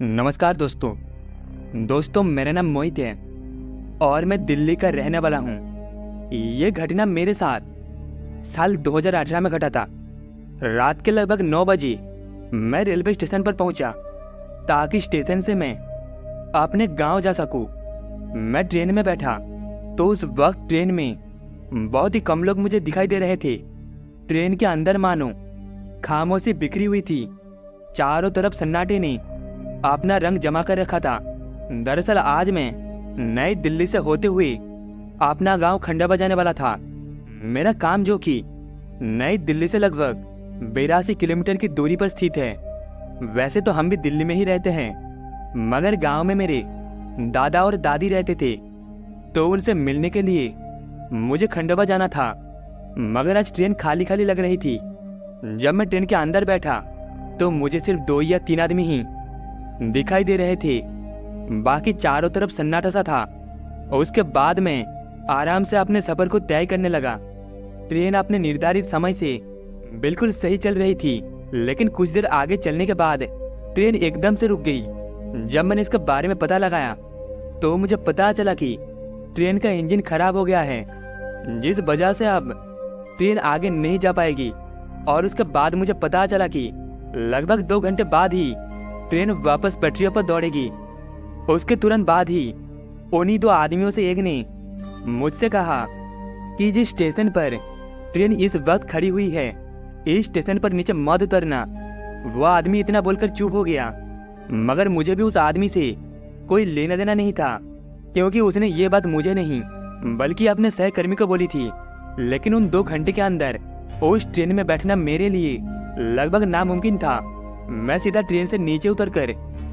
नमस्कार दोस्तों मेरा नाम मोहित है और मैं दिल्ली का रहने वाला हूँ। ये घटना मेरे साथ साल 2018 में घटा था। रात के लगभग 9 बजे मैं रेलवे स्टेशन पर पहुँचा ताकि स्टेशन से मैं अपने गांव जा सकूँ। मैं ट्रेन में बैठा तो उस वक्त ट्रेन में बहुत ही कम लोग मुझे दिखाई दे रहे थे। ट्रेन के अंदर मानो खामोशी बिखरी हुई थी। चारों तरफ सन्नाटे ने अपना रंग जमा कर रखा था। दरअसल आज मैं नई दिल्ली से होते हुए अपना गांव खंडवा जाने वाला था। मेरा काम जो कि नई दिल्ली से लगभग 82 किलोमीटर की दूरी पर स्थित है। वैसे तो हम भी दिल्ली में ही रहते हैं, मगर गांव में मेरे दादा और दादी रहते थे, तो उनसे मिलने के लिए मुझे खंडवा जाना था। मगर आज ट्रेन खाली खाली लग रही थी। जब मैं ट्रेन के अंदर बैठा तो मुझे सिर्फ 2 या 3 आदमी ही दिखाई दे रहे थे। बाकी चारों तरफ सन्नाटा सा था। उसके बाद मैं आराम से अपने सफर को तय करने लगा। ट्रेन अपने निर्धारित समय से बिल्कुल सही चल रही थी, लेकिन कुछ देर आगे चलने के बाद ट्रेन एकदम से रुक गई। जब मैंने इसके बारे में पता लगाया तो मुझे पता चला कि ट्रेन का इंजन खराब हो गया है, जिस वजह से अब ट्रेन आगे नहीं जा पाएगी। और उसके बाद मुझे पता चला कि लगभग 2 घंटे बाद ही ट्रेन वापस पटरियों पर दौड़ेगी। उसके तुरंत बाद ही उन्हीं 2 आदमियों से एक ने मुझसे कहा कि जिस स्टेशन पर ट्रेन इस वक्त खड़ी हुई है, इस स्टेशन पर नीचे मत उतरना। वह आदमी इतना बोलकर चुप हो गया, मगर मुझे भी उस आदमी से कोई लेना देना नहीं था, क्योंकि उसने ये बात मुझे नहीं बल्कि अपने सहकर्मी को बोली थी। लेकिन उन 2 घंटे के अंदर उस ट्रेन में बैठना मेरे लिए लगभग नामुमकिन था। मैं सीधा ट्रेन से नीचे उतरकर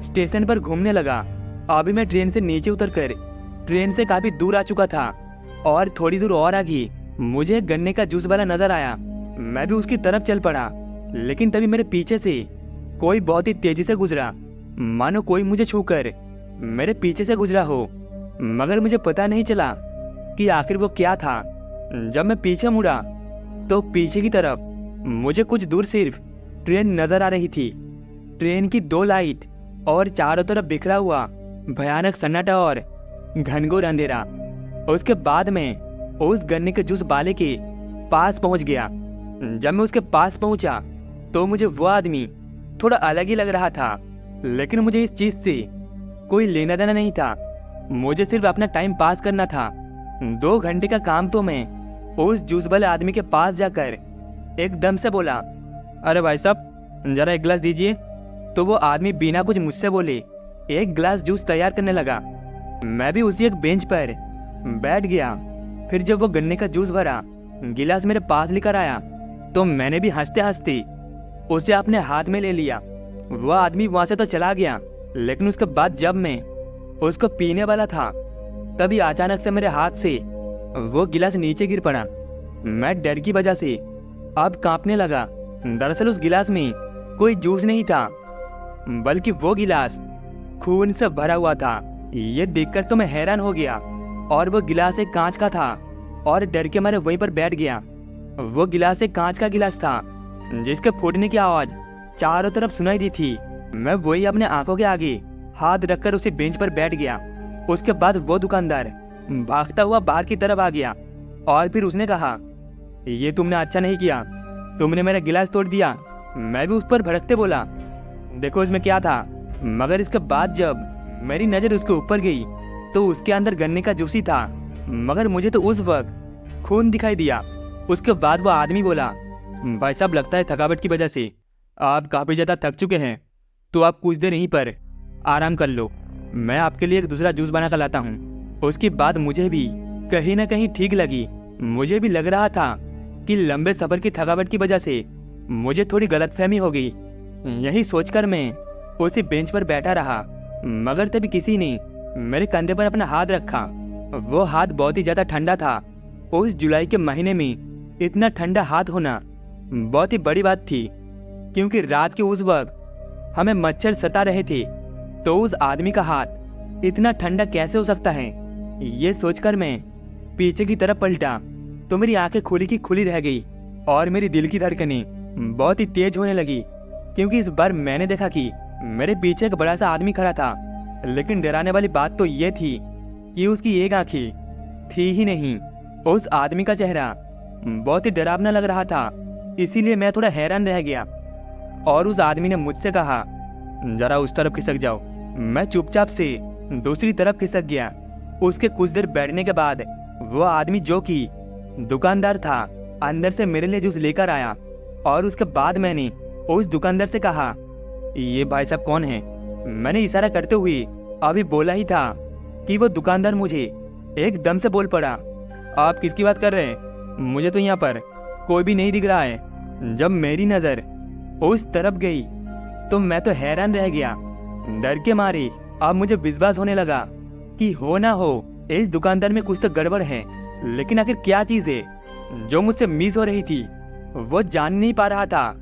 स्टेशन पर घूमने लगा। अभी मैं ट्रेन से नीचे उतरकर ट्रेन से काफी दूर आ चुका था और थोड़ी दूर और आगे मुझे एक गन्ने का जूस वाला नजर आया। मैं भी उसकी तरफ चल पड़ा, लेकिन तभी मेरे पीछे से कोई बहुत ही तेजी से गुजरा, मानो कोई मुझे छूकर मेरे पीछे से गुजरा हो। मगर मुझे पता नहीं चला कि आखिर वो क्या था। जब मैं पीछे मुड़ा तो पीछे की तरफ मुझे कुछ दूर सिर्फ ट्रेन नजर आ रही थी। ट्रेन की 2 लाइट और चारों तरफ बिखरा हुआ भयानक सन्नाटा और घनघोर अंधेरा। उसके बाद मैं उस गन्ने के जूस वाले के पास पहुंच गया। जब मैं उसके पास पहुंचा तो मुझे वो आदमी थोड़ा अलग ही लग रहा था, लेकिन मुझे इस चीज से कोई लेना देना नहीं था। मुझे सिर्फ अपना टाइम पास करना था। 2 घंटे का काम तो मैं उस जूस वाले आदमी के पास जाकर एकदम से बोला, अरे भाई साहब जरा एक गिलास दीजिए। तो वो आदमी बिना कुछ मुझसे बोले एक गिलास जूस तैयार करने लगा। मैं भी उसी एक बेंच पर बैठ गया। फिर जब वो गन्ने का जूस भरा गिलास मेरे पास लेकर आया तो मैंने भी हंसते हंसते उसे अपने हाथ में ले लिया। वह आदमी वहां से तो चला गया, लेकिन उसके बाद जब मैं उसको पीने वाला था तभी अचानक से मेरे हाथ से वो गिलास नीचे गिर पड़ा। मैं डर की वजह से अब कांपने लगा। दरअसल उस गिलास में कोई जूस नहीं था, बल्कि वो गिलास खून से भरा हुआ था। ये देखकर तो मैं हैरान हो गया। और वो गिलास एक कांच का था और डर के मारे वहीं पर बैठ गया। वो गिलास एक कांच का गिलास था जिसके फूटने की आवाज चारों तरफ सुनाई दी थी। मैं वही अपने आंखों के आगे हाथ रखकर उसी बेंच पर बैठ गया। उसके बाद वो दुकानदार भागता हुआ बाहर की तरफ आ गया और फिर उसने कहा, ये तुमने अच्छा नहीं किया, तुमने मेरा गिलास तोड़ दिया। मैं भी उस पर भड़कते बोला, देखो इसमें क्या था। मगर इसके बाद जब मेरी नजर उसके ऊपर गई तो उसके अंदर गन्ने का जूस ही था, मगर मुझे तो उस वक्त खून दिखाई दिया। उसके बाद वो आदमी बोला, भाई साहब लगता है थकावट की वजह से आप काफी ज्यादा थक चुके हैं, तो आप कुछ देर यहीं पर आराम कर लो, मैं आपके लिए एक दूसरा जूस बना कर लाता हूँ। उसकी बात मुझे भी कहीं ना कहीं ठीक लगी। मुझे भी लग रहा था कि लंबे सफर की थकावट की वजह से मुझे थोड़ी गलतफहमी हो गई। यही सोचकर मैं उसी बेंच पर बैठा रहा, मगर तभी किसी ने मेरे कंधे पर अपना हाथ रखा। वो हाथ बहुत ही ज्यादा ठंडा था। उस जुलाई के महीने में इतना ठंडा हाथ होना बहुत ही बड़ी बात थी, क्योंकि रात के उस वक्त हमें मच्छर सता रहे थे। तो उस आदमी का हाथ इतना ठंडा कैसे हो सकता है, ये सोचकर मैं पीछे की तरफ पलटा तो मेरी आंखें खुली की खुली रह गई और मेरी दिल की धड़कनें बहुत ही तेज होने लगी, क्योंकि इस बार मैंने देखा कि मेरे पीछे एक बड़ा सा आदमी खड़ा था, लेकिन डराने वाली बात तो ये थी कि उसकी एक आंखें थी ही नहीं। उस आदमी का चेहरा बहुत ही डरावना लग रहा था, इसीलिए मैं थोड़ा हैरान रह गया। और उस आदमी ने मुझसे कहा, जरा उस तरफ खिसक जाओ। मैं चुपचाप से दूसरी तरफ खिसक गया। उसके कुछ देर बैठने के बाद वो आदमी, जो कि दुकानदार था, अंदर से मेरे लिए जूस लेकर आया। और उसके बाद मैंने उस दुकानदार से कहा, ये भाई साहब कौन है? मैंने इशारा करते हुए अभी बोला ही था कि वो दुकानदार मुझे एकदम से बोल पड़ा, आप किसकी बात कर रहे हैं? मुझे तो यहाँ पर कोई भी नहीं दिख रहा है। जब मेरी नज़र उस तरफ गई तो मैं तो हैरान रह गया। डर के मारे अब मुझे विश्वास होने लगा कि हो ना हो इस दुकानदार में कुछ तो गड़बड़ है। लेकिन आखिर क्या चीज़ है जो मुझसे मिस हो रही थी, वो जान नहीं पा रहा था।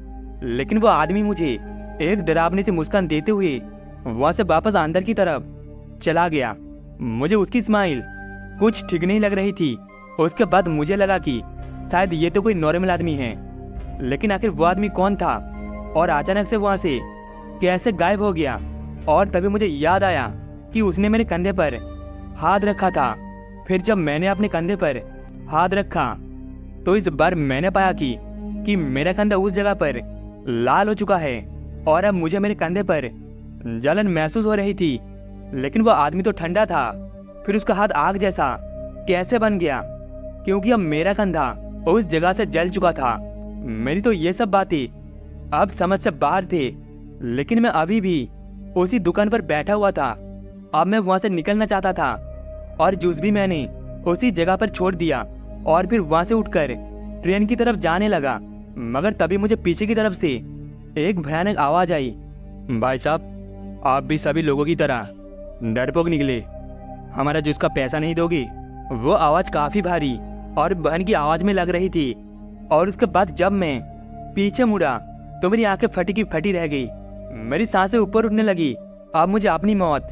लेकिन वो आदमी मुझे एक डरावनी सी मुस्कान देते हुए वहाँ से वापस अंदर की तरफ चला गया। मुझे उसकी स्माइल कुछ ठीक नहीं लग रही थी। उसके बाद मुझे लगा कि शायद ये तो कोई नॉर्मल आदमी है, लेकिन आखिर वो आदमी कौन था और अचानक से वहाँ से कैसे गायब हो गया? और तभी मुझे याद आया कि उसने मेरे कंधे पर हाथ रखा था। फिर जब मैंने अपने कंधे पर हाथ रखा तो इस बार मैंने पाया कि मेरा कंधा उस जगह पर लाल हो चुका है और अब मुझे मेरे कंधे पर जलन महसूस हो रही थी। लेकिन वो आदमी तो ठंडा था, फिर उसका हाथ आग जैसा कैसे बन गया? क्योंकि अब मेरा कंधा उस जगह से जल चुका था। मेरी तो ये सब बातें अब समझ से बाहर थे, लेकिन मैं अभी भी उसी दुकान पर बैठा हुआ था। अब मैं वहां से निकलना चाहता था और जूस भी मैंने उसी जगह पर छोड़ दिया और फिर वहां से उठकर ट्रेन की तरफ जाने लगा। मगर तभी मुझे पीछे की तरफ से एक भयानक आवाज आई, भाई साहब आप भी सभी लोगों की तरह डरपोक निकले, हमारा जूस का पैसा नहीं दोगे? वो आवाज काफी भारी और बहन की आवाज में लग रही थी। और उसके बाद जब मैं पीछे मुड़ा तो मेरी आंखें फटी की फटी रह गई। मेरी सांसें ऊपर उठने लगी। अब मुझे अपनी मौत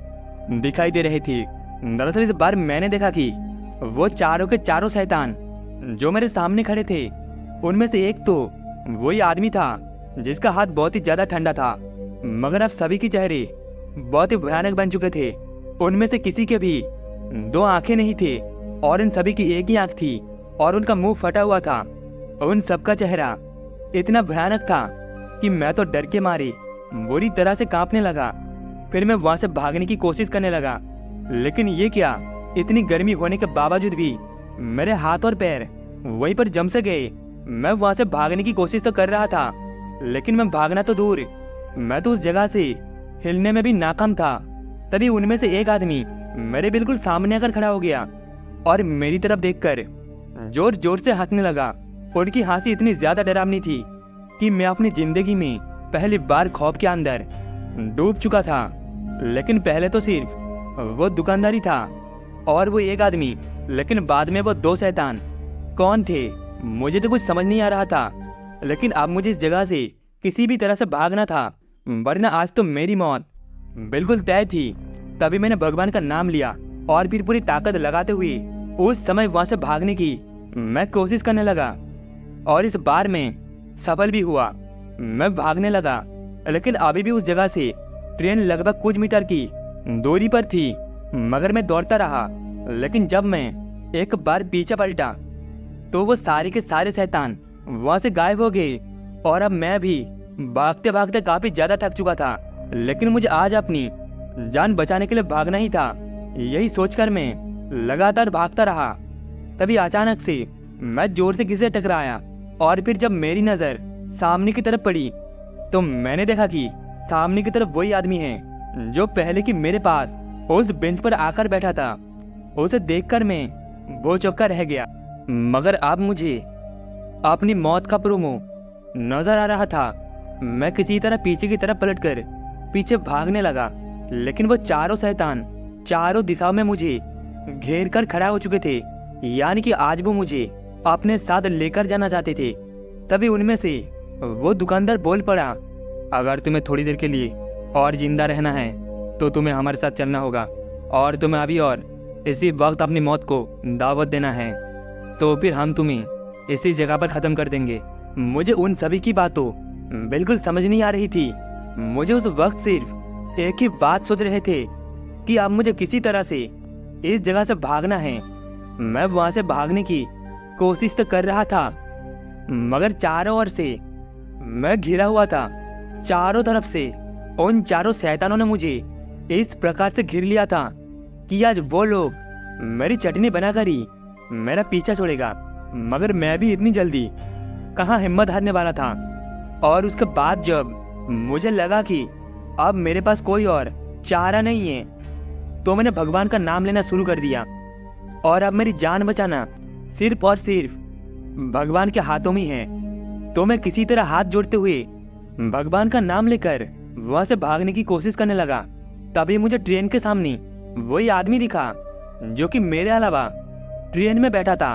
दिखाई दे रही थी। दरअसल इस बार मैंने देखा कि वो चारों के चारों शैतान जो मेरे सामने खड़े थे, उनमें से एक तो वही आदमी था जिसका हाथ बहुत ही ज्यादा ठंडा था। मगर अब सभी के चेहरे बहुत ही भयानक बन चुके थे। उनमें से किसी के भी दो आंखें नहीं थे और इन सभी की एक ही आंख थी और उनका मुंह फटा हुआ था। उन सबका चेहरा इतना भयानक था कि मैं तो डर के मारे बुरी तरह से कांपने लगा। फिर मैं वहां से भागने की कोशिश करने लगा, लेकिन ये क्या, इतनी गर्मी होने के बावजूद भी मेरे हाथ और पैर वहीं पर जम से गए। मैं वहां से भागने की कोशिश तो कर रहा था, लेकिन मैं भागना तो दूर, मैं तो उस जगह से हिलने में भी नाकाम था। तभी उनमें से एक आदमी मेरे बिल्कुल सामने आकर खड़ा हो गया और मेरी तरफ देखकर जोर जोर से हंसने लगा। उनकी हंसी इतनी ज्यादा डरावनी थी कि मैं अपनी जिंदगी में पहली बार खौफ के अंदर डूब चुका था। लेकिन पहले तो सिर्फ वो दुकानदारी था और वो एक आदमी, लेकिन बाद में वो दो शैतान कौन थे मुझे तो कुछ समझ नहीं आ रहा था। लेकिन अब मुझे इस जगह से किसी भी तरह से भागना था, वरना आज तो मेरी मौत बिल्कुल तय थी। तभी मैंने भगवान का नाम लिया और फिर पूरी ताकत लगाते हुए उस समय वहां से भागने की मैं कोशिश करने लगा और इस बार मैं सफल भी हुआ। मैं भागने लगा, लेकिन अभी भी उस जगह से ट्रेन लगभग कुछ मीटर की दूरी पर थी। मगर मैं दौड़ता रहा, लेकिन जब मैं एक बार पीछे पलटा तो वो सारे के सारे शैतान वहां से गायब हो गए और अब मैं भी भागते भागते काफी ज्यादा थक चुका था। लेकिन मुझे आज अपनी जान बचाने के लिए भागना ही था। यही सोचकर मैं लगातार भागता रहा। तभी अचानक से मैं जोर से किसी से टकराया और फिर जब मेरी नजर सामने की तरफ पड़ी तो मैंने देखा कि सामने की तरफ वही आदमी है जो पहले की मेरे पास उस बेंच पर आकर बैठा था। उसे देखकर मैं भौचक्का रह गया। मगर अब मुझे अपनी मौत का प्रोमो नजर आ रहा था। मैं किसी तरह पीछे की तरफ पलटकर पीछे भागने लगा, लेकिन वो चारों शैतान चारों दिशाओं में मुझे घेर कर खड़ा हो चुके थे, यानी कि आज वो मुझे अपने साथ लेकर जाना चाहते थे। तभी उनमें से वो दुकानदार बोल पड़ा, अगर तुम्हें थोड़ी देर के लिए और जिंदा रहना है तो तुम्हें हमारे साथ चलना होगा और तुम्हें अभी और इसी वक्त अपनी मौत को दावत देना है, तो फिर हम तुम्हें इसी जगह पर ख़त्म कर देंगे। मुझे उन सभी की बातों बिल्कुल समझ नहीं आ रही थी। मुझे उस वक्त सिर्फ एक ही बात सोच रहे थे कि अब मुझे किसी तरह से इस जगह से भागना है। मैं वहां से भागने की कोशिश तो कर रहा था, मगर चारों ओर से मैं घिरा हुआ था। चारों तरफ से उन चारों शैतानों ने मुझे इस प्रकार से घिर लिया था कि आज वो लोग मेरी चटनी बनाकर ही मेरा पीछा छोड़ेगा। मगर मैं भी इतनी जल्दी कहाँ हिम्मत हारने वाला था। और उसके बाद जब मुझे लगा कि अब मेरे पास कोई और चारा नहीं है, तो मैंने भगवान का नाम लेना शुरू कर दिया। और अब मेरी जान बचाना सिर्फ और सिर्फ भगवान के हाथों में है। तो मैं किसी तरह हाथ जोड़ते हुए भगवान का नाम लेकर वहां से भागने की कोशिश करने लगा। तभी मुझे ट्रेन के सामने वही आदमी दिखा जो कि मेरे अलावा ट्रेन में बैठा था।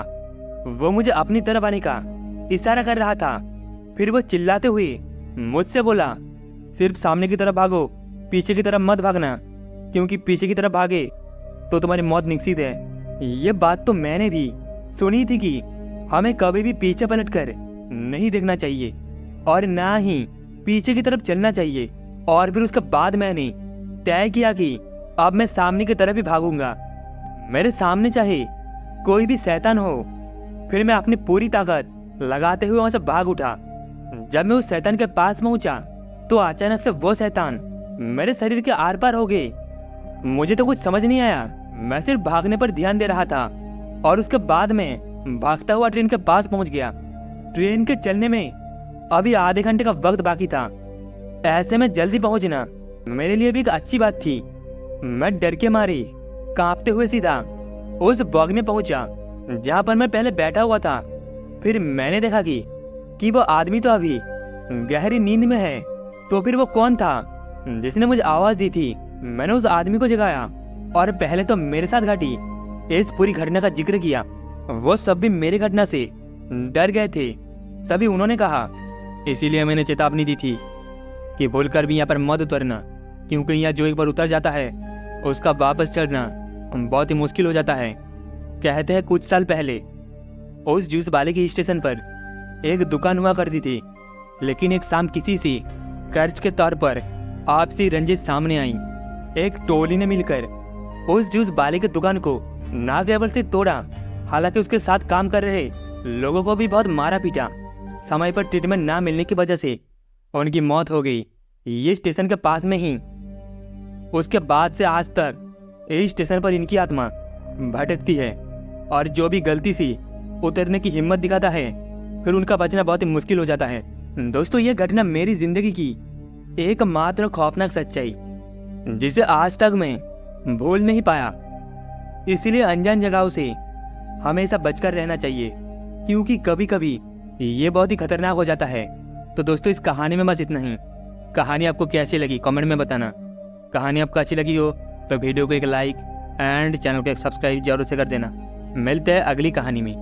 वो मुझे अपनी तरफ आने का इशारा कर रहा था। फिर वो चिल्लाते हुए मुझसे बोला, सिर्फ सामने की तरफ भागो, पीछे की तरफ मत भागना, क्योंकि पीछे की तरफ भागे तो तुम्हारी मौत निश्चित है। ये बात तो मैंने भी सुनी थी कि हमें कभी भी पीछे पलटकर नहीं देखना चाहिए और ना ही पीछे की तरफ चलना चाहिए। और फिर उसके बाद मैंने तय किया कि अब मैं सामने की तरफ ही भागूंगा, मेरे सामने चाहे कोई भी शैतान हो। फिर मैं अपनी पूरी ताकत लगाते हुए वहां से भाग उठा। जब मैं उस शैतान के पास पहुंचा तो अचानक से वो शैतान मेरे शरीर के आर पार हो गए। मुझे तो कुछ समझ नहीं आया, मैं सिर्फ भागने पर ध्यान दे रहा था। और उसके बाद मैं भागता हुआ ट्रेन के पास पहुंच गया। ट्रेन के चलने में अभी आधे घंटे का वक्त बाकी था। ऐसे में जल्दी पहुंचना मेरे लिए भी एक अच्छी बात थी। मैं डर के मारे कांपते हुए सीधा उस बॉग में पहुंचा जहां पर मैं पहले बैठा हुआ था। फिर मैंने देखा कि वो आदमी तो अभी गहरी नींद में है। तो फिर वो कौन था जिसने मुझे आवाज दी थी? मैंने उस आदमी को जगाया और पहले तो मेरे साथ घटी इस पूरी घटना का जिक्र किया। वो सब भी मेरी घटना से डर गए थे। तभी उन्होंने कहा, इसीलिए मैंने चेतावनी दी थी कि भूलकर भी यहाँ पर मत उतरना, क्योंकि यहाँ जो एक बार उतर जाता है उसका वापस चढ़ना बहुत ही मुश्किल हो जाता है। कहते हैं कुछ साल पहले उस जूस वाले के स्टेशन पर एक दुकान हुआ करती थी, लेकिन एक शाम किसी से कर्ज के तौर पर आपसी रंजिश सामने आई। एक टोली ने मिलकर उस जूस वाले की दुकान को ना केवल से तोड़ा, हालांकि उसके साथ काम कर रहे लोगों को भी बहुत मारा पीटा। समय पर ट्रीटमेंट ना मिलने की वजह से उनकी मौत हो गई, ये स्टेशन के पास में ही। उसके बाद से आज तक इस स्टेशन पर इनकी आत्मा भटकती है और जो भी गलती से उतरने की हिम्मत दिखाता है फिर उनका बचना बहुत ही मुश्किल हो जाता है। दोस्तों, यह घटना मेरी जिंदगी की एकमात्र खौफनाक सच्चाई जिसे आज तक मैं भूल नहीं पाया। इसलिए अनजान जगहों से हमेशा बचकर रहना चाहिए, क्योंकि कभी कभी ये बहुत ही खतरनाक हो जाता है। तो दोस्तों, इस कहानी में बस इतना ही। कहानी आपको कैसी लगी कमेंट में बताना। कहानी आपको अच्छी लगी हो तो वीडियो को एक लाइक एंड चैनल को एक सब्सक्राइब जरूर से कर देना। मिलते हैं अगली कहानी में।